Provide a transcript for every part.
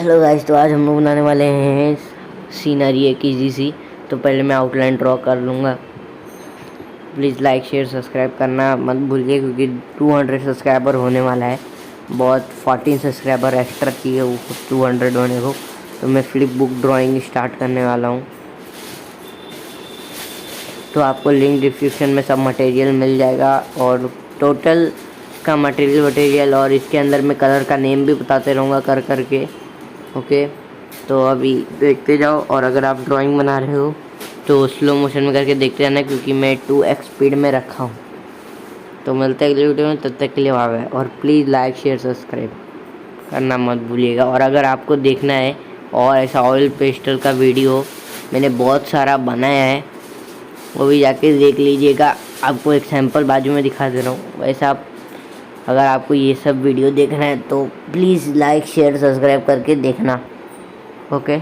Hello guys, तो आज हम लोग बनाने वाले हैं सीनरी एक इजी सी। तो पहले मैं आउटलाइन ड्रॉ कर लूँगा। प्लीज़ लाइक शेयर सब्सक्राइब करना मत भूलिए, क्योंकि 200 सब्सक्राइबर होने वाला है। बहुत 14 सब्सक्राइबर एक्स्ट्रा चाहिए वो 200 होने को। तो मैं फ्लिप बुक ड्राइंग स्टार्ट करने वाला हूँ। तो आपको लिंक डिस्क्रिप्शन में सब मटेरियल मिल जाएगा, और टोटल का मटेरियल और इसके अंदर मैं कलर का नेम भी बताते रहूँगा कर करके। ओके, तो अभी देखते जाओ। और अगर आप ड्राइंग बना रहे हो तो स्लो मोशन में करके देखते रहना, क्योंकि मैं 2x स्पीड में रखा हूँ। तो मिलते हैं अगले वीडियो में, तब तक के लिए बाय। और प्लीज़ लाइक शेयर सब्सक्राइब करना मत भूलिएगा। और अगर आपको देखना है और ऐसा ऑयल पेस्टल का वीडियो मैंने बहुत सारा बनाया है, वो भी जाके देख लीजिएगा। आपको एक सैंपल बाजू में दिखा दे रहा हूँ। वैसा अगर आपको ये सब वीडियो देखना है तो प्लीज़ लाइक शेयर सब्सक्राइब करके देखना। Okay,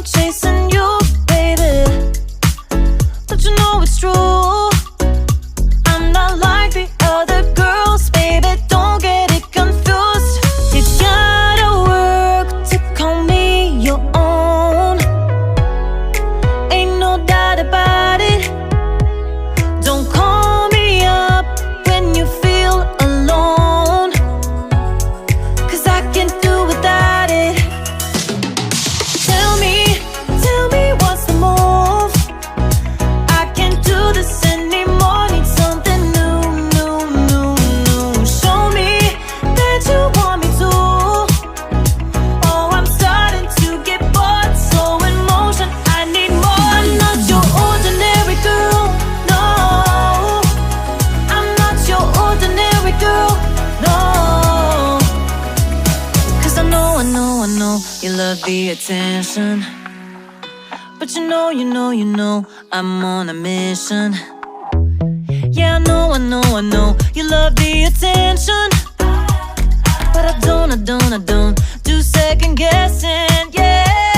chasing you, baby. Don't you know it's true? I'm not like the other girls, baby. Don't get it confused. You gotta work to call me your own. Ain't no doubt about it. Don't call me up when you feel alone, 'cause I can't do without it. Tell me what's the move? I can't do this anymore. Need something new. Show me that you want me to. Oh, I'm starting to get bored. So in motion, I need more. I'm not your ordinary girl, no. I'm not your ordinary girl, no. 'Cause I know you love the attention, but you know I'm on a mission. Yeah, I know you love the attention, but I don't do second guessing, yeah.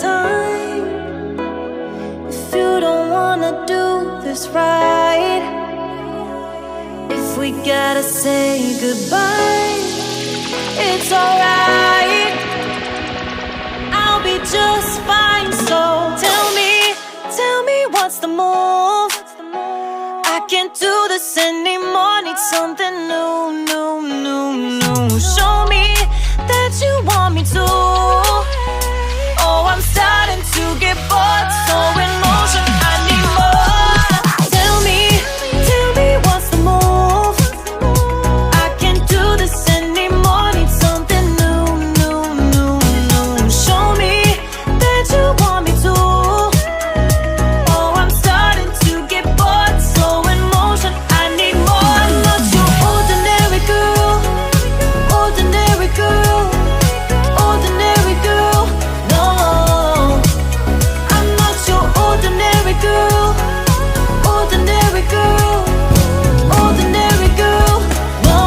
time. If you don't wanna do this right, if we gotta say goodbye, it's alright. I'll be just fine. So tell me what's the move? I can't do this anymore. Need something new, new, new, new. Show me that you want me to. Oh, I'm starting to get bored. So in motion, I need more. Tell me what's the move? I can't do this anymore. Need something new, new, new, new. Show me that you want me to. Oh, I'm starting to get bored. So in motion, I need more. I'm not your ordinary girl, ordinary girl, ordinary girl. No, I'm not your ordinary girl, ordinary girl, ordinary girl. No.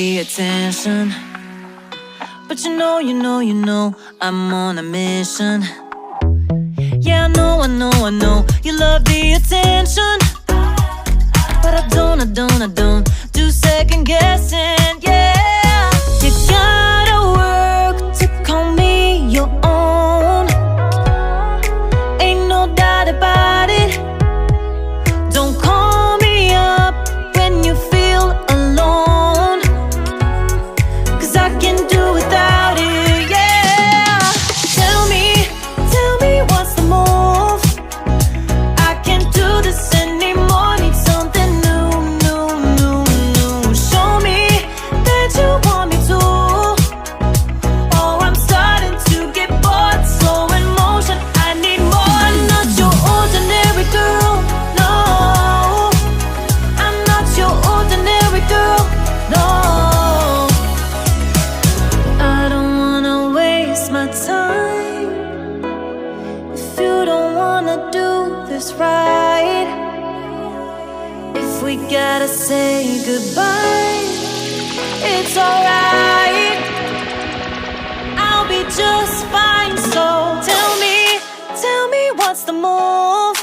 the attention, but you know I'm on a mission. Yeah, I know you love the attention, but I don't do second guessing. Yeah, you gotta work to call me your own. Ain't no doubt about it. Don't call me up when you feel alone, 'cause I can do without it. Yeah, tell me what's the move. I can't do this anymore. Need something new. Show me that you want me to. Oh, I'm starting to get bored. Slow in motion, I need more. I'm not your ordinary girl, no. I'm not your ordinary girl, no. I don't wanna waste my time if you don't wanna do this right. If we gotta say goodbye, it's alright. I'll be just fine. So tell me what's the move.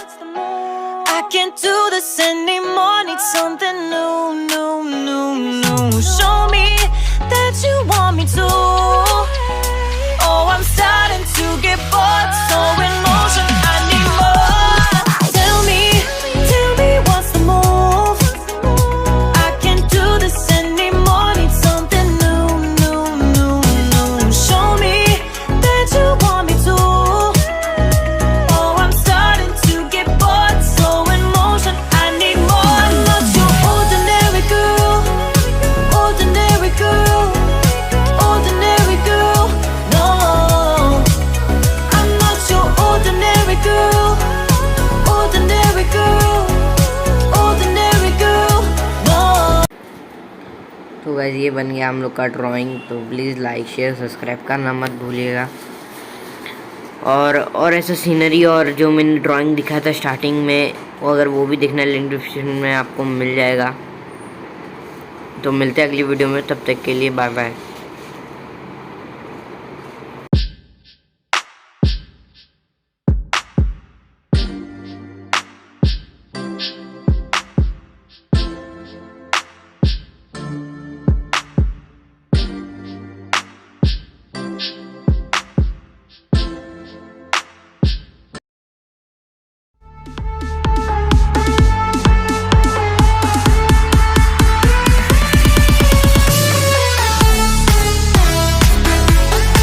I can't do this anymore. Need something new. Show me that you want me to. Oh, I'm starting to get bored. So in motion, I need more. Tell me what's the move. I can't do this anymore. Need something new. Show me that you want me to. Oh, I'm starting to get bored. So in motion, I need more. I'm not your ordinary girl, ordinary girl, ordinary girl, no. I'm not your ordinary girl, ordinary girl, ordinary girl, no. तो guys ये बन गया हम लोग का drawing. तो please like share subscribe करना मत भूलिएगा। और ऐसा सीनरी और जो मैंने ड्राइंग दिखाया था स्टार्टिंग में, वो अगर वो भी देखना है लिंक डिस्क्रिप्शन में आपको मिल जाएगा। तो मिलते हैं अगली वीडियो में, तब तक के लिए बाय बाय।